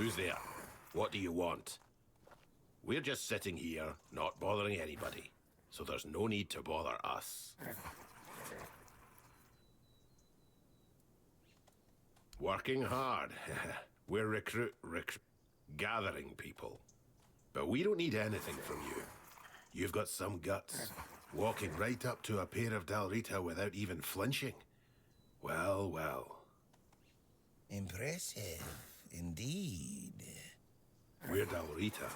Who's there? What do you want? We're just sitting here, not bothering anybody, so there's no need to bother us. Working hard. We're gathering people. But we don't need anything from you. You've got some guts. Walking right up to a pair of Dalrita without even flinching. Well, well. Impressive, indeed. We're Dalrita.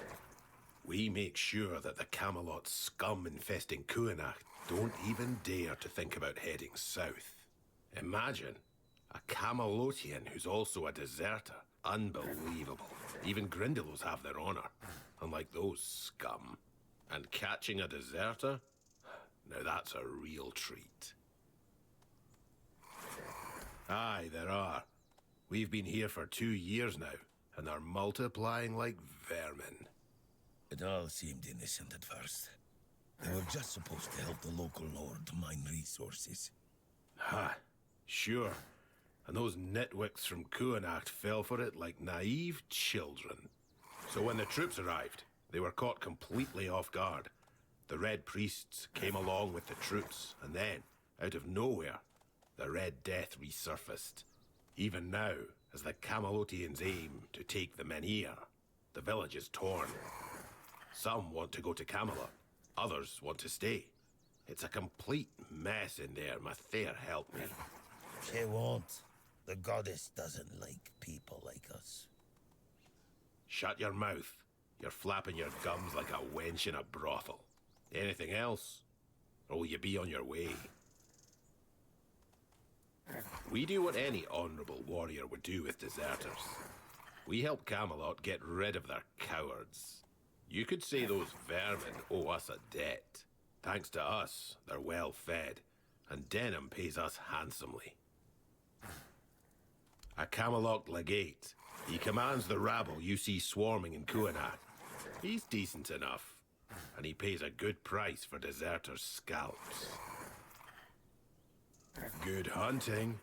We make sure that the Camelot scum infesting Kунахт don't even dare to think about heading south. Imagine a Camelotian who's also a deserter. Unbelievable. Even Grindylows have their honor, unlike those scum. And catching a deserter? Now that's a real treat. Aye, there are. We've been here for 2 years now, and are multiplying like vermin. It all seemed innocent at first. They were just supposed to help the local lord mine resources. Ha, sure. And those nitwicks from Kунахт fell for it like naive children. So when the troops arrived, they were caught completely off guard. The Red Priests came along with the troops, and then, out of nowhere, the Red Death resurfaced. Even now, as the Camelotians aim to take the Menhir, the village is torn. Some want to go to Camelot, others want to stay. It's a complete mess in there, Mathair help me. She won't. The goddess doesn't like people like us. Shut your mouth. You're flapping your gums like a wench in a brothel. Anything else? Or will you be on your way? We do what any honorable warrior would do with deserters. We help Camelot get rid of their cowards. You could say those vermin owe us a debt. Thanks to us, they're well fed, and Denham pays us handsomely. A Camelot legate. He commands the rabble you see swarming in Kунахт. He's decent enough, and he pays a good price for deserters' scalps. Good hunting.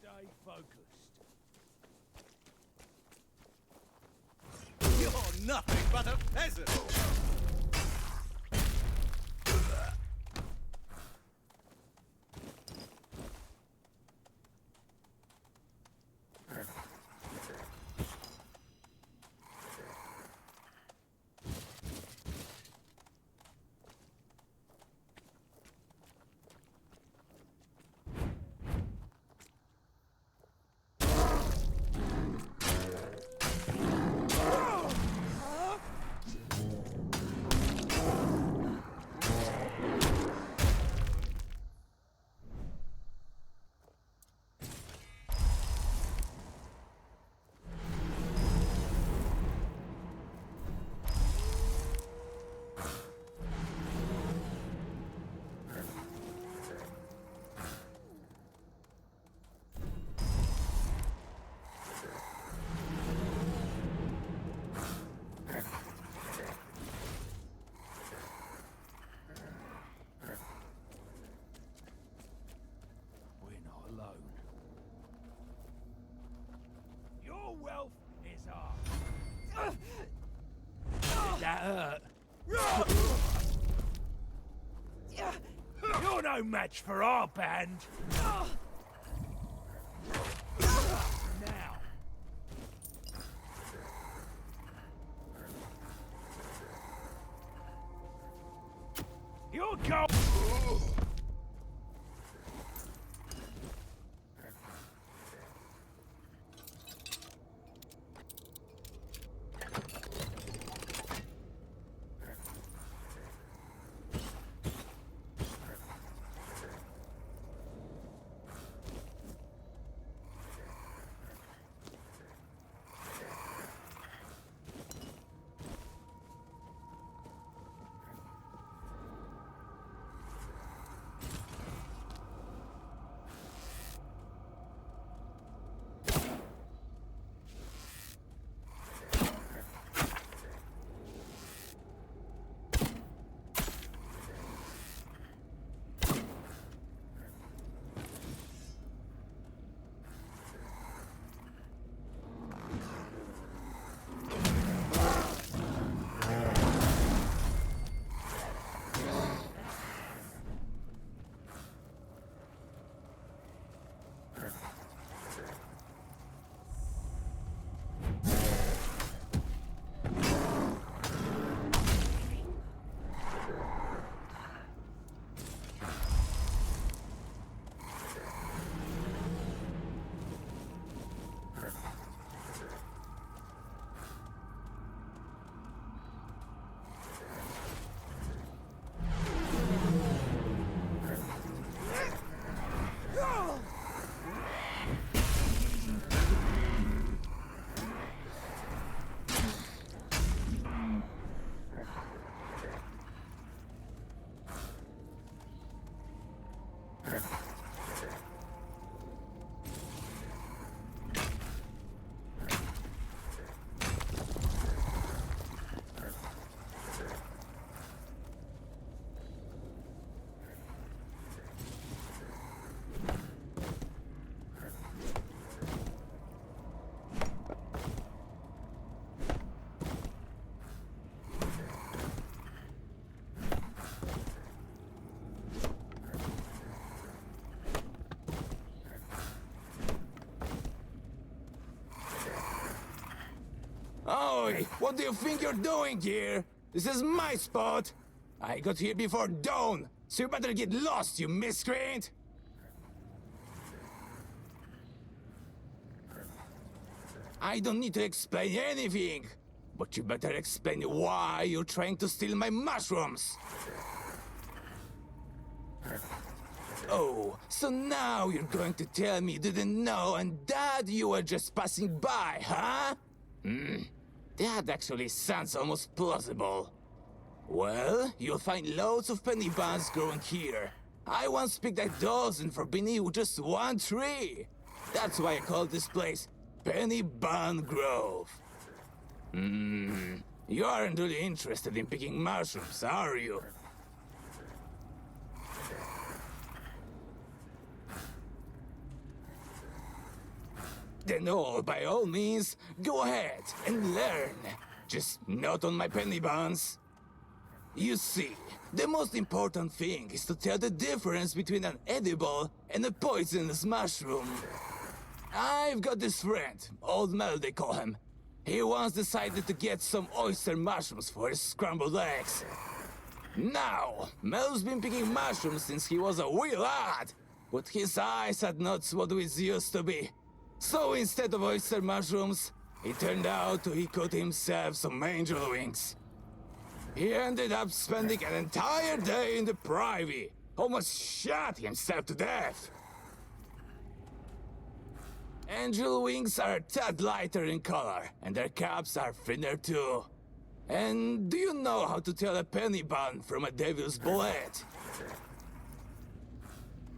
Stay focused. You're nothing but a peasant! hurt. You're no match for our band. Now. You're go. Oi, what do you think you're doing here? This is my spot. I got here before dawn, so you better get lost, you miscreant! I don't need to explain anything, but you better explain why you're trying to steal my mushrooms. Oh, so now you're going to tell me you didn't know and that you were just passing by, huh? That actually sounds almost plausible. Well, you'll find loads of penny buns growing here. I once picked a dozen for beneath just one tree. That's why I call this place Penny Bun Grove. You aren't really interested in picking mushrooms, are you? Then by all means, go ahead and learn. Just not on my penny buns. You see, the most important thing is to tell the difference between an edible and a poisonous mushroom. I've got this friend, Old Mel they call him. He once decided to get some oyster mushrooms for his scrambled eggs. Now, Mel's been picking mushrooms since he was a wee lad, but his eyes had not what it used to be. So instead of oyster mushrooms, it turned out he caught himself some angel wings. He ended up spending an entire day in the privy, almost shot himself to death. Angel wings are a tad lighter in color, and their caps are thinner too. And do you know how to tell a penny bun from a devil's bullet?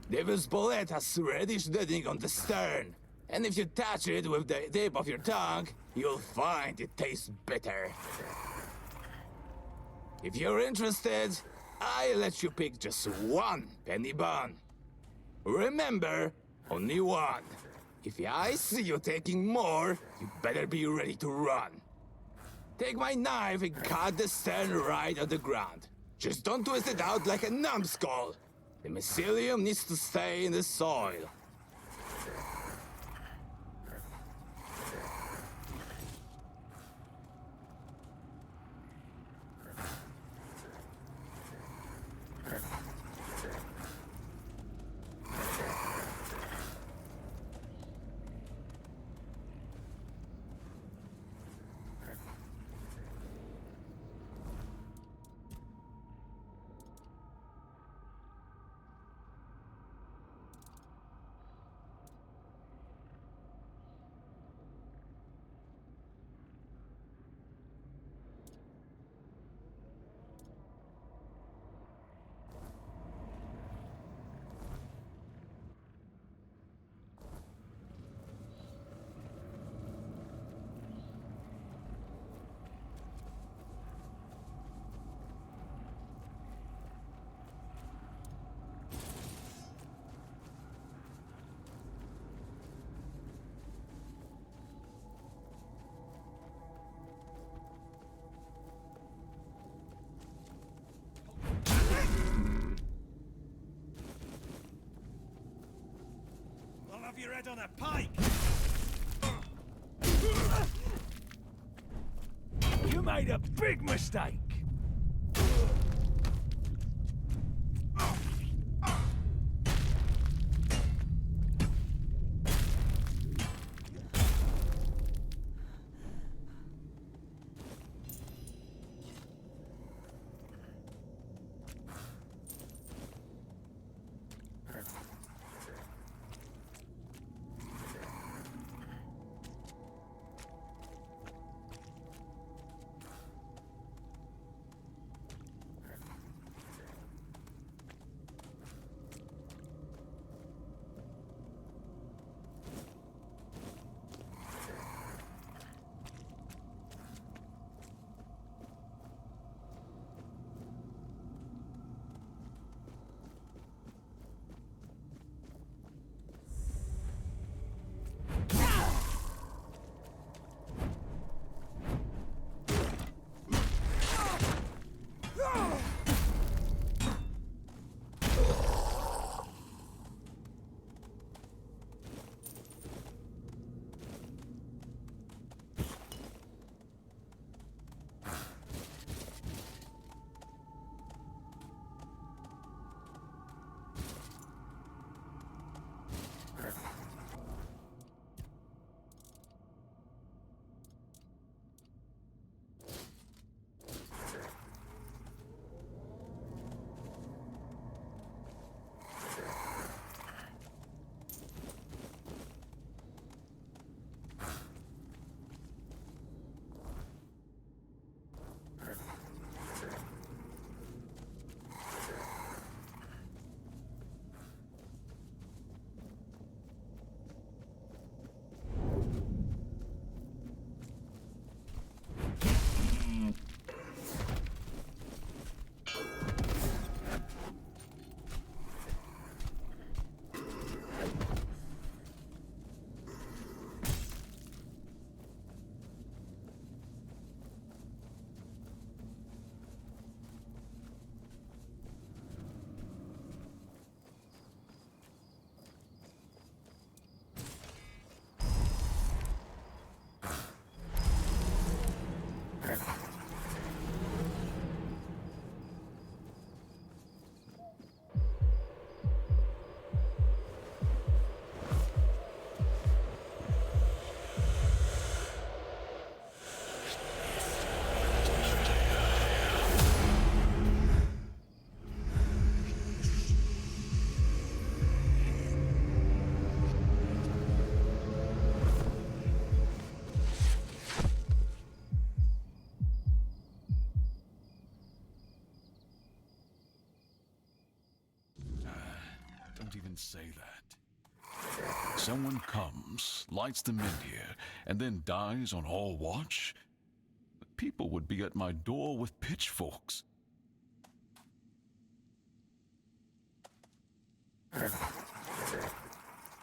Devil's bullet has reddish bedding on the stern, and if you touch it with the tip of your tongue, you'll find it tastes bitter. If you're interested, I'll let you pick just one penny bun. Remember, only one. If I see you taking more, you better be ready to run. Take my knife and cut the sand right at the ground. Just don't twist it out like a numbskull. The mycelium needs to stay in the soil. I'll have your head on a pike! You made a big mistake! Don't even say that. Someone comes, lights them in here, and then dies on all watch? People would be at my door with pitchforks.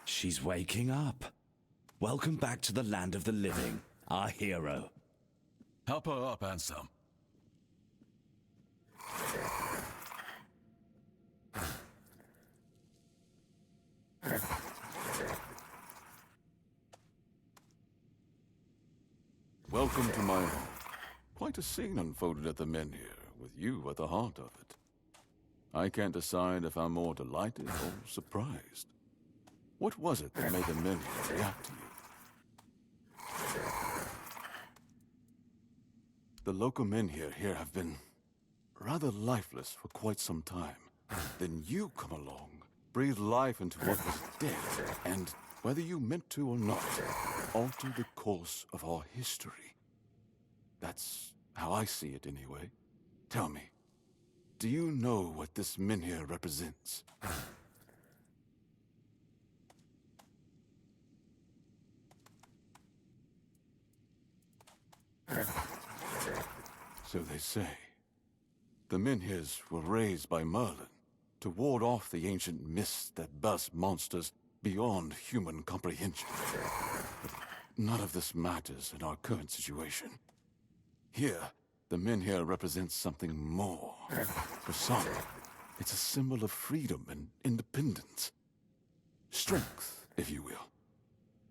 She's waking up. Welcome back to the land of the living, our hero. Help her up, Ansem. Welcome to my home. Quite a scene unfolded at the men here, with you at the heart of it. I can't decide if I'm more delighted or surprised. What was it that made the men here react to you? The local men here have been rather lifeless for quite some time. Then you come along, breathe life into what was dead, and, whether you meant to or not, alter the course of our history. That's how I see it anyway. Tell me, do you know what this menhir represents? So they say. The menhirs were raised by Merlin to ward off the ancient mists that burst monsters beyond human comprehension. But none of this matters in our current situation. Here, the menhir represents something more. For some, it's a symbol of freedom and independence. Strength, if you will.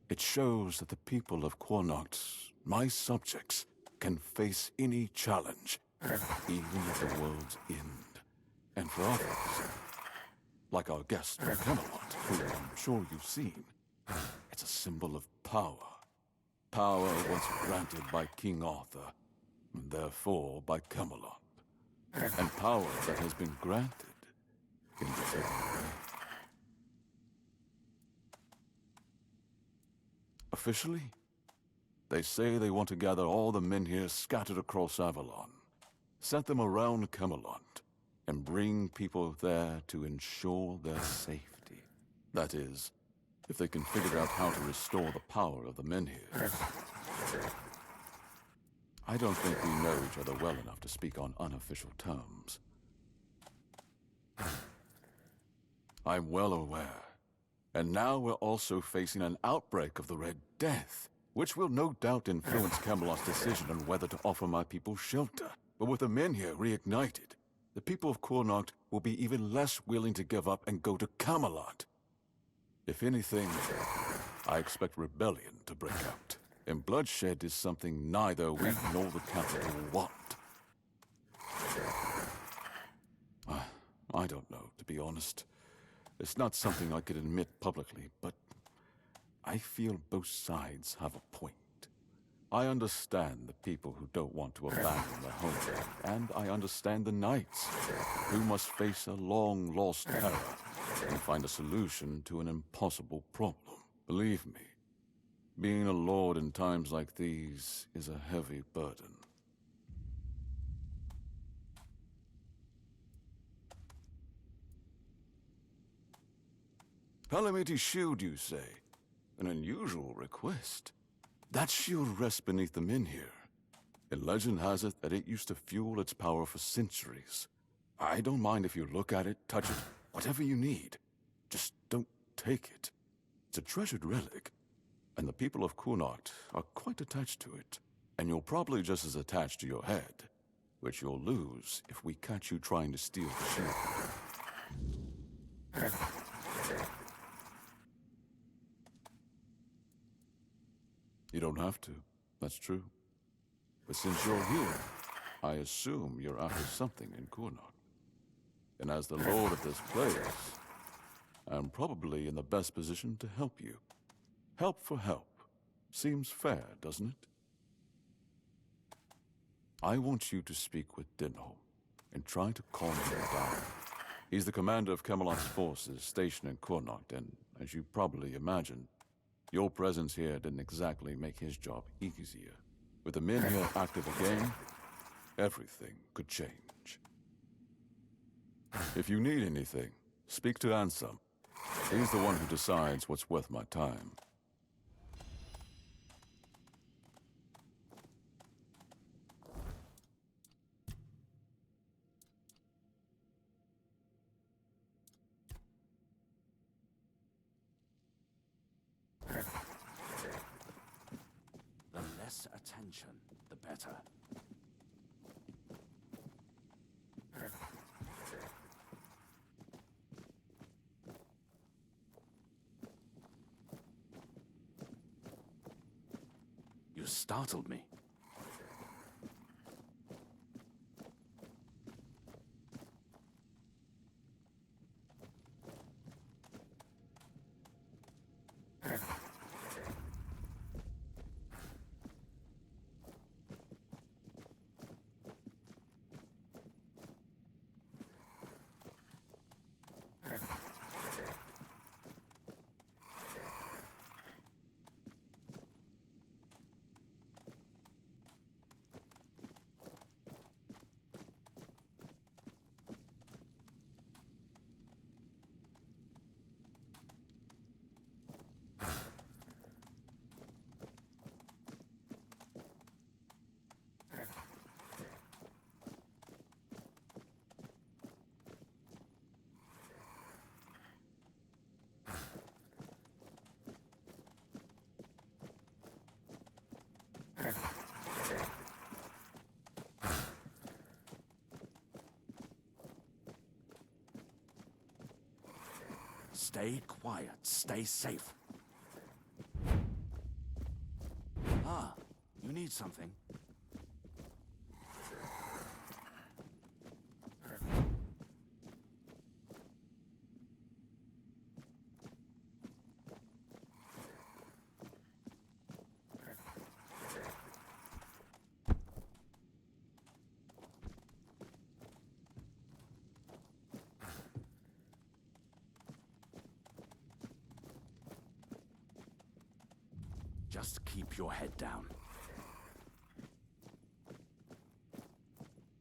It shows that the people of Kунахт, my subjects, can face any challenge, even at the world's end. And for others, like our guest from Camelot, who I'm sure you've seen, it's a symbol of power. Power once granted by King Arthur, and therefore by Camelot. And power that has been granted can be taken away. Officially, they say they want to gather all the menhirs scattered across Avalon, set them around Camelot, and bring people there to ensure their safety. That is, if they can figure out how to restore the power of the menhirs. I don't think we know each other well enough to speak on unofficial terms. I'm well aware. And now we're also facing an outbreak of the Red Death, which will no doubt influence Camelot's decision on whether to offer my people shelter. But with the menhir reignited, the people of Kунахт will be even less willing to give up and go to Camelot. If anything, I expect rebellion to break out. And bloodshed is something neither we nor the capital want. I don't know, to be honest. It's not something I could admit publicly, but I feel both sides have a point. I understand the people who don't want to abandon their homeland, and I understand the knights who must face a long-lost terror and find a solution to an impossible problem. Believe me, being a lord in times like these is a heavy burden. Calamity Shield, you say? An unusual request. That shield rests beneath the menhir. And legend has it that it used to fuel its power for centuries. I don't mind if you look at it, touch it, whatever you need. Just don't take it. It's a treasured relic, and the people of Kунахт are quite attached to it. And you're probably just as attached to your head, which you'll lose if we catch you trying to steal the shield. You don't have to, that's true. But since you're here, I assume you're after something in Kунахт. And as the lord of this place, I'm probably in the best position to help you. Help for help. Seems fair, doesn't it? I want you to speak with Dinholm and try to calm him down. He's the commander of Camelot's forces stationed in Kунахт, and as you probably imagine, your presence here didn't exactly make his job easier. With the menhir active again, everything could change. If you need anything, speak to Ansem. He's the one who decides what's worth my time. The less attention, the better. You startled me. Stay quiet. Stay safe. Ah, you need something. Just keep your head down.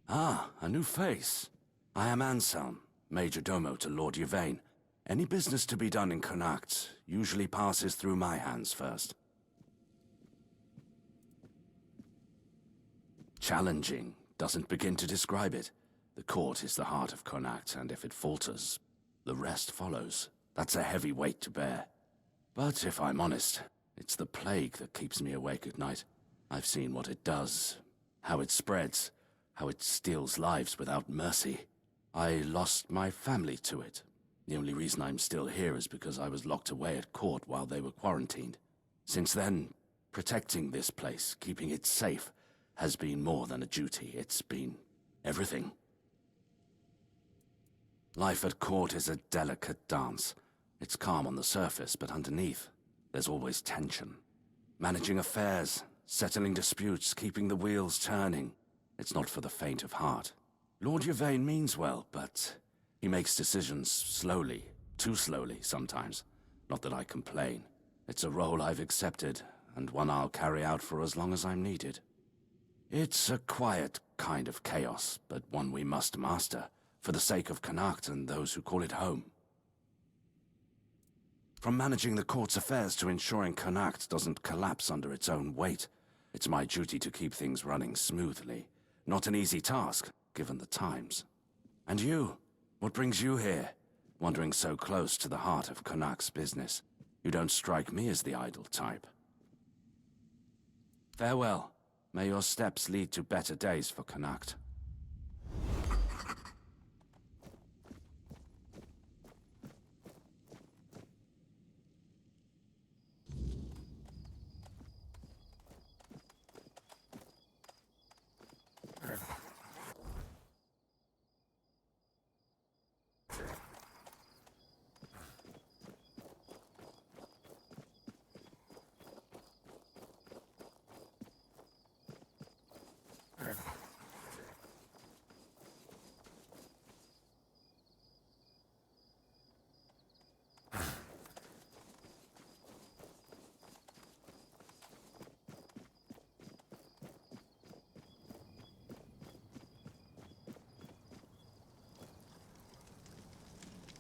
Ah, a new face. I am Anselm, Major Domo to Lord Yvain. Any business to be done in Kунахт usually passes through my hands first. Challenging doesn't begin to describe it. The court is the heart of Kунахт, and if it falters, the rest follows. That's a heavy weight to bear. But if I'm honest, it's the plague that keeps me awake at night. I've seen what it does, how it spreads, how it steals lives without mercy. I lost my family to it. The only reason I'm still here is because I was locked away at court while they were quarantined. Since then, protecting this place, keeping it safe, has been more than a duty. It's been everything. Life at court is a delicate dance. It's calm on the surface, but underneath, there's always tension. Managing affairs, settling disputes, keeping the wheels turning. It's not for the faint of heart. Lord Yvain means well, but he makes decisions slowly, too slowly sometimes. Not that I complain. It's a role I've accepted, and one I'll carry out for as long as I'm needed. It's a quiet kind of chaos, but one we must master, for the sake of Kунахт and those who call it home. From managing the court's affairs to ensuring Kунахт doesn't collapse under its own weight, it's my duty to keep things running smoothly. Not an easy task, given the times. And you? What brings you here? Wandering so close to the heart of Kunacht's business. You don't strike me as the idle type. Farewell. May your steps lead to better days for Kунахт.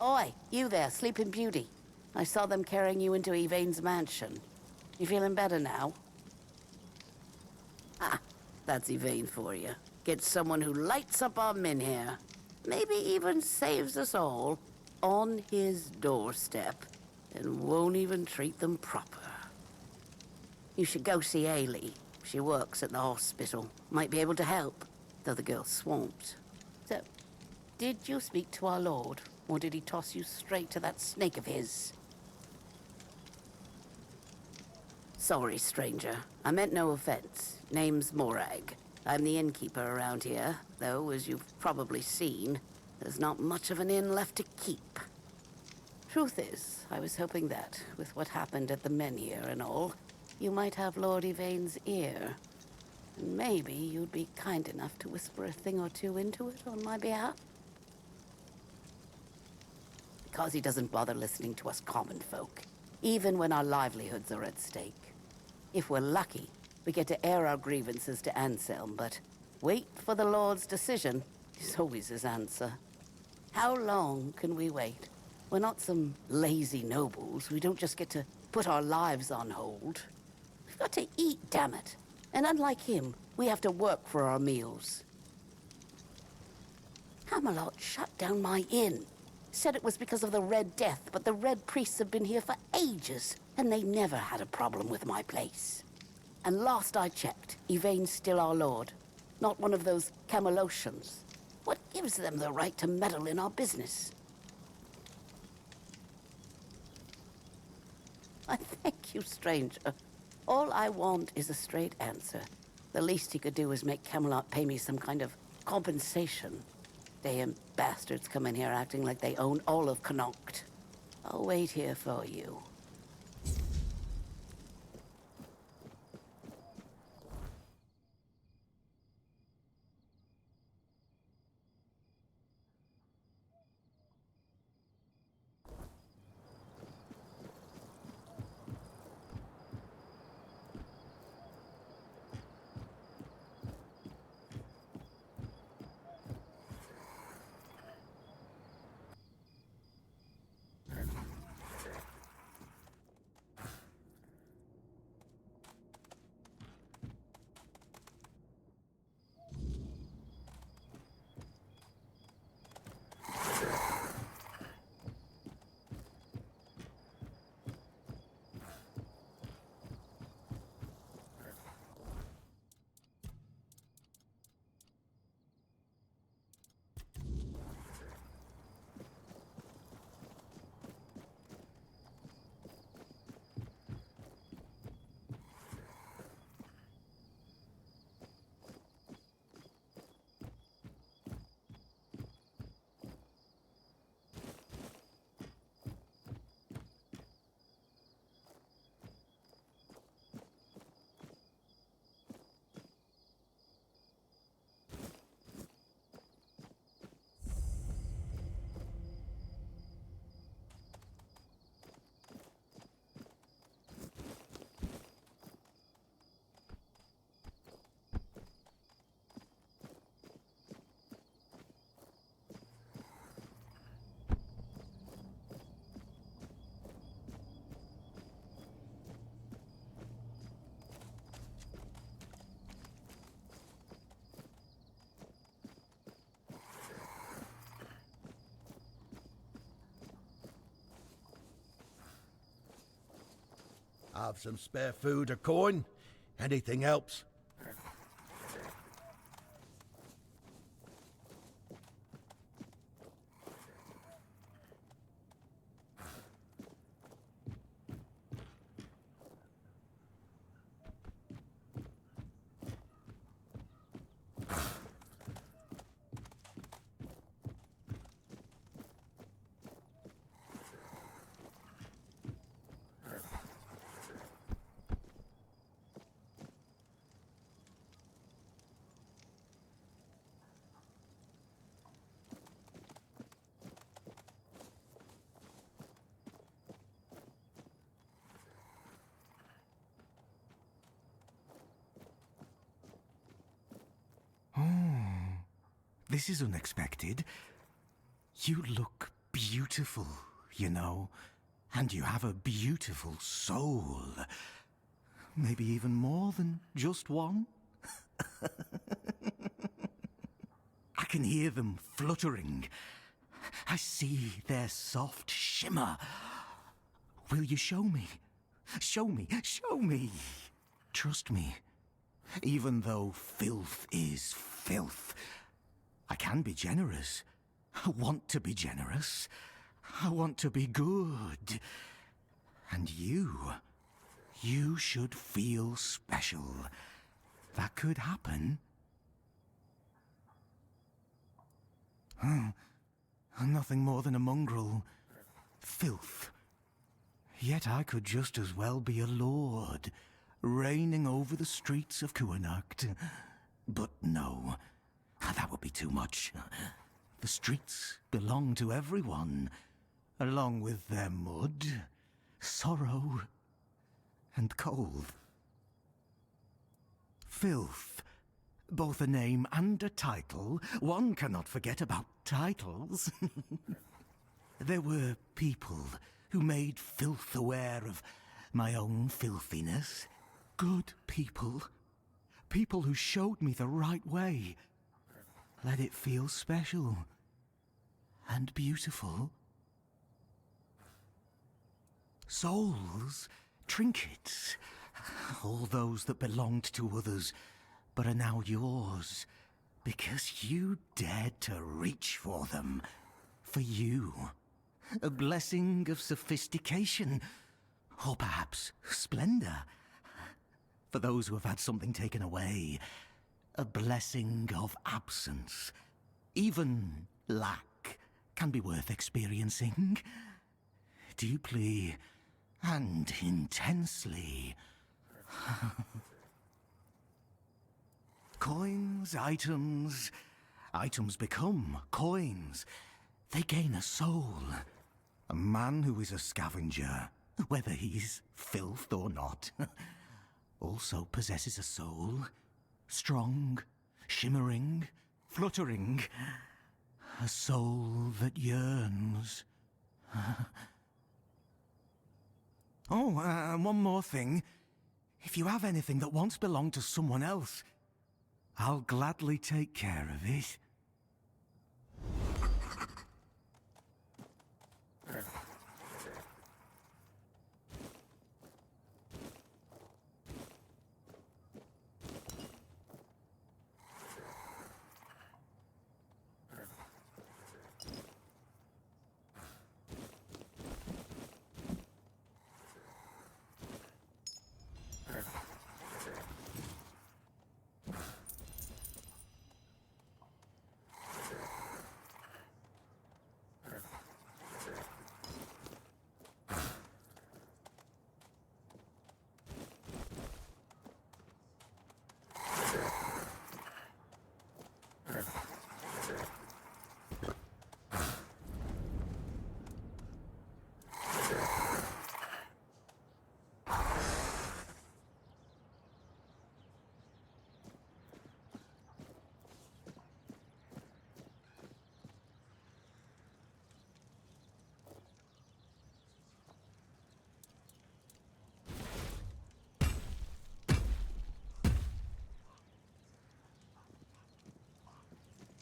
Oi, you there, Sleeping Beauty. I saw them carrying you into Yvain's mansion. You feeling better now? Ah, that's Yvain for you. Get someone who lights up our men here. Maybe even saves us all on his doorstep. And won't even treat them proper. You should go see Ailey. She works at the hospital. Might be able to help, though the girl's swamped. So, did you speak to our lord? Or did he toss you straight to that snake of his? Sorry, stranger. I meant no offense. Name's Morag. I'm the innkeeper around here, though, as you've probably seen, there's not much of an inn left to keep. Truth is, I was hoping that, with what happened at the Menhir and all, you might have Lord Yvain's ear. And maybe you'd be kind enough to whisper a thing or two into it on my behalf? Because he doesn't bother listening to us common folk, even when our livelihoods are at stake. If we're lucky, we get to air our grievances to Anselm, but wait for the Lord's decision is always his answer. How long can we wait? We're not some lazy nobles. We don't just get to put our lives on hold. We've got to eat, damn it. And unlike him, we have to work for our meals. Camelot shut down my inn. Said it was because of the Red Death, but the Red Priests have been here for ages, and they never had a problem with my place. And last I checked, Yvain's still our lord, not one of those Camelocians. What gives them the right to meddle in our business? I thank you, stranger. All I want is a straight answer. The least he could do is make Camelot pay me some kind of compensation. Damn bastards come in here acting like they own all of Kунахт. I'll wait here for you. Have some spare food or coin? Anything helps. This is unexpected. You look beautiful, you know, and you have a beautiful soul. Maybe even more than just one. I can hear them fluttering. I see their soft shimmer. Will you show me? Show me, show me. Trust me. Even though filth is filth, I can be generous. I want to be generous. I want to be good. And you You should feel special. That could happen. Nothing more than a mongrel. Filth. Yet I could just as well be a lord, reigning over the streets of Kунахт. But no, that would be too much. The streets belong to everyone, along with their mud, sorrow, and cold. Filth. Both a name and a title. One cannot forget about titles. There were people who made filth aware of my own filthiness. Good people. People who showed me the right way. Let it feel special and beautiful. Souls, trinkets, all those that belonged to others, but are now yours, because you dared to reach for them. For you. A blessing of sophistication, or perhaps splendor. For those who have had something taken away, a blessing of absence. Even lack can be worth experiencing. Deeply and intensely. Coins, items. Items become coins. They gain a soul. A man who is a scavenger, whether he's filth or not, also possesses a soul. Strong, shimmering, fluttering. A soul that yearns. And one more thing. If you have anything that once belonged to someone else, I'll gladly take care of it.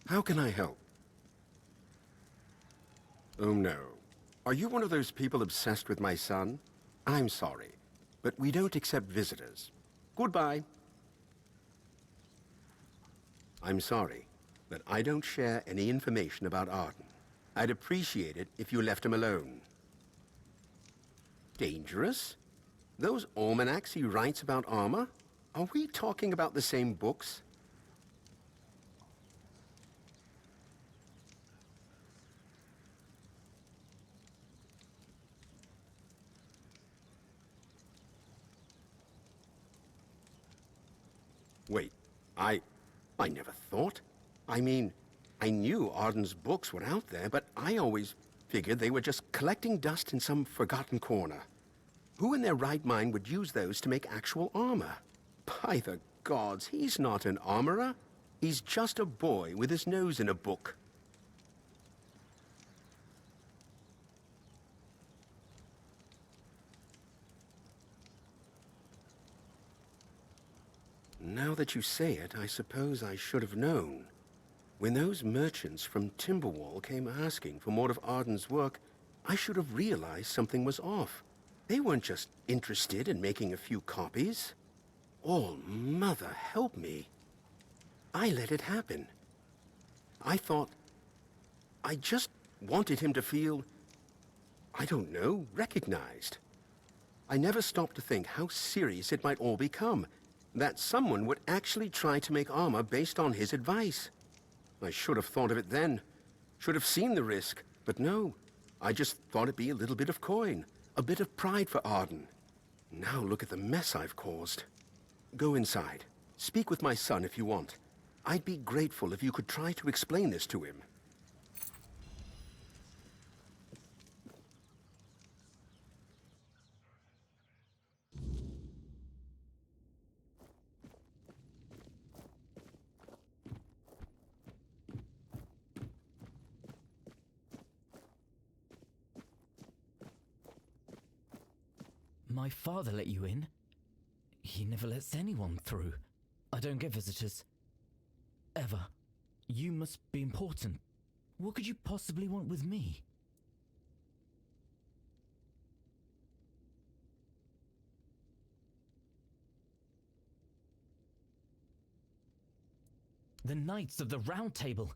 How can I help? Oh no. Are you one of those people obsessed with my son? I'm sorry, but we don't accept visitors. Goodbye. I'm sorry, but I don't share any information about Arden. I'd appreciate it if you left him alone. Dangerous? Those almanacs he writes about armor? Are we talking about the same books? Wait, I never thought. I mean, I knew Arden's books were out there, but I always figured they were just collecting dust in some forgotten corner. Who in their right mind would use those to make actual armor? By the gods, he's not an armorer. He's just a boy with his nose in a book. Now that you say it, I suppose I should have known. When those merchants from Timberwall came asking for more of Arden's work, I should have realized something was off. They weren't just interested in making a few copies. Oh, Mother, help me. I let it happen. I thought... I just wanted him to feel... I don't know, recognized. I never stopped to think how serious it might all become. That someone would actually try to make armor based on his advice. I should have thought of it then. Should have seen the risk. But no. I just thought it'd be a little bit of coin. A bit of pride for Arden. Now look at the mess I've caused. Go inside. Speak with my son if you want. I'd be grateful if you could try to explain this to him. My father let you in? He never lets anyone through. I don't get visitors. Ever. You must be important. What could you possibly want with me? The Knights of the Round Table.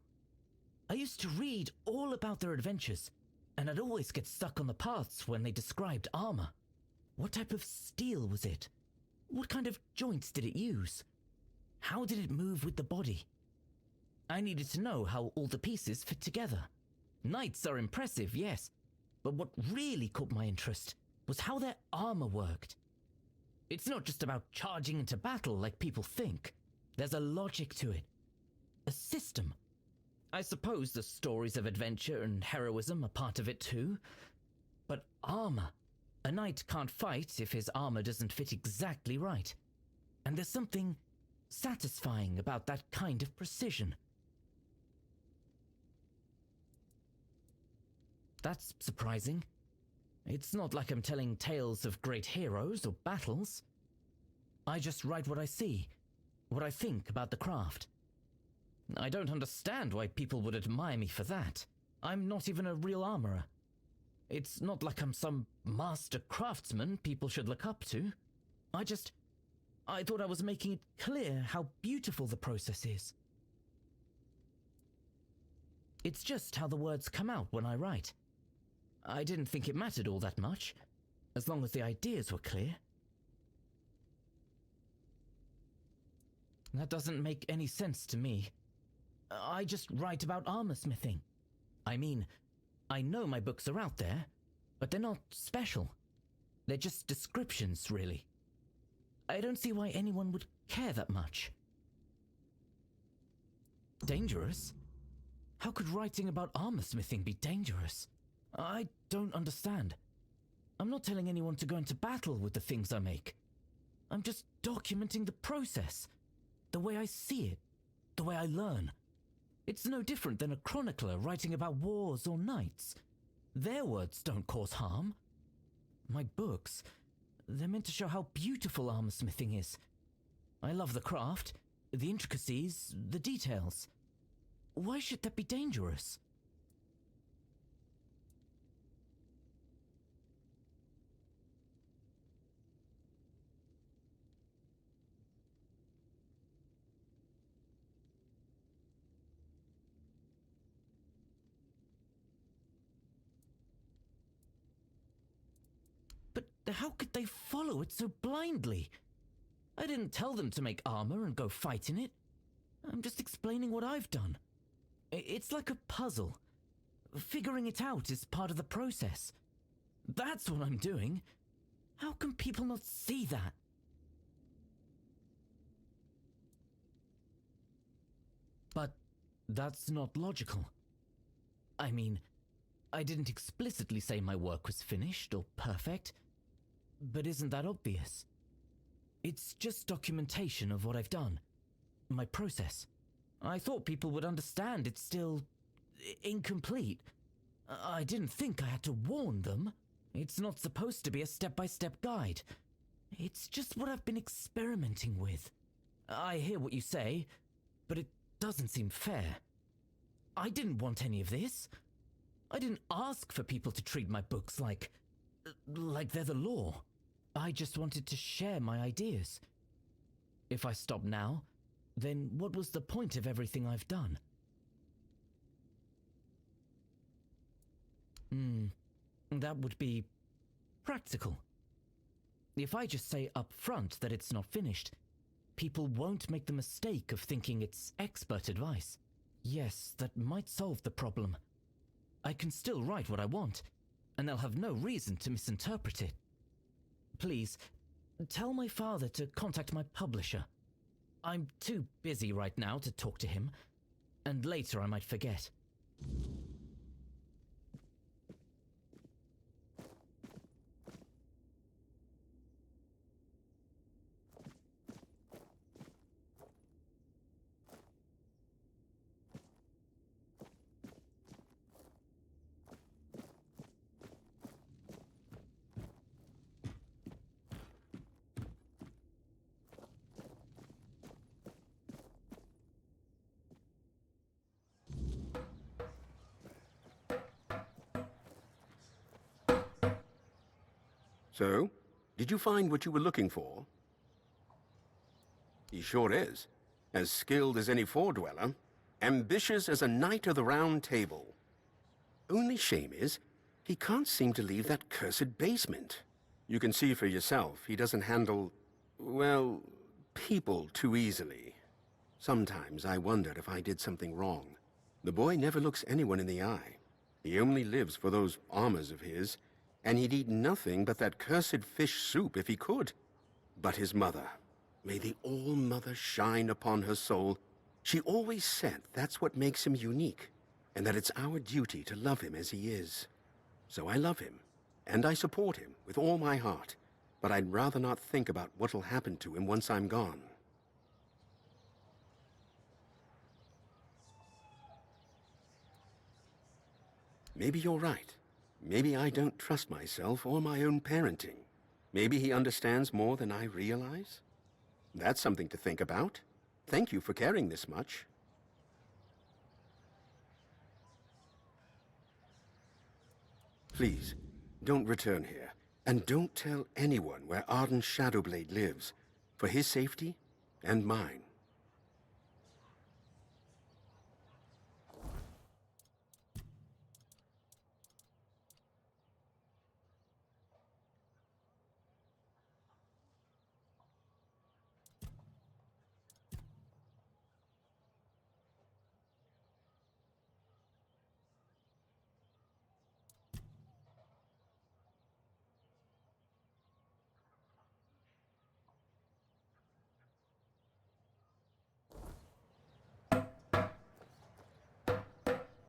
I used to read all about their adventures, and I'd always get stuck on the paths when they described armor. What type of steel was it? What kind of joints did it use? How did it move with the body? I needed to know how all the pieces fit together. Knights are impressive, yes, but what really caught my interest was how their armor worked. It's not just about charging into battle like people think. There's a logic to it. A system. I suppose the stories of adventure and heroism are part of it too. But armor. A knight can't fight if his armor doesn't fit exactly right. And there's something satisfying about that kind of precision. That's surprising. It's not like I'm telling tales of great heroes or battles. I just write what I see, what I think about the craft. I don't understand why people would admire me for that. I'm not even a real armorer. It's not like I'm some master craftsman people should look up to. I thought I was making it clear how beautiful the process is. It's just how the words come out when I write. I didn't think it mattered all that much, as long as the ideas were clear. That doesn't make any sense to me. I just write about armor smithing. I mean, I know my books are out there, but they're not special. They're just descriptions, really. I don't see why anyone would care that much. Dangerous? How could writing about armor smithing be dangerous? I don't understand. I'm not telling anyone to go into battle with the things I make. I'm just documenting the process, the way I see it, the way I learn. It's no different than a chronicler writing about wars or knights. Their words don't cause harm. My books, they're meant to show how beautiful armor smithing is. I love the craft, the intricacies, the details. Why should that be dangerous? How could they follow it so blindly? I didn't tell them to make armor and go fight in it. I'm just explaining what I've done. It's like a puzzle. Figuring it out is part of the process. That's what I'm doing. How can people not see that? But that's not logical. I mean, I didn't explicitly say my work was finished or perfect. But isn't that obvious? It's just documentation of what I've done. My process. I thought people would understand it's still incomplete. I didn't think I had to warn them. It's not supposed to be a step-by-step guide. It's just what I've been experimenting with. I hear what you say, but it doesn't seem fair. I didn't want any of this. I didn't ask for people to treat my books like they're the law. I just wanted to share my ideas. If I stop now, then what was the point of everything I've done? That would be practical. If I just say up front that it's not finished, people won't make the mistake of thinking it's expert advice. Yes, that might solve the problem. I can still write what I want, and they'll have no reason to misinterpret it. Please, tell my father to contact my publisher. I'm too busy right now to talk to him, and later I might forget. So, did you find what you were looking for? He sure is. As skilled as any four-dweller, ambitious as a knight of the Round Table. Only shame is, he can't seem to leave that cursed basement. You can see for yourself, he doesn't handle, well, people too easily. Sometimes I wondered if I did something wrong. The boy never looks anyone in the eye. He only lives for those armors of his, and he'd eat nothing but that cursed fish soup if he could. But his mother, may the All-Mother shine upon her soul, she always said that's what makes him unique, and that it's our duty to love him as he is. So I love him, and I support him with all my heart, but I'd rather not think about what'll happen to him once I'm gone. Maybe you're right. Maybe I don't trust myself or my own parenting. Maybe he understands more than I realize. That's something to think about. Thank you for caring this much. Please, don't return here, and don't tell anyone where Arden's Shadowblade lives, for his safety and mine.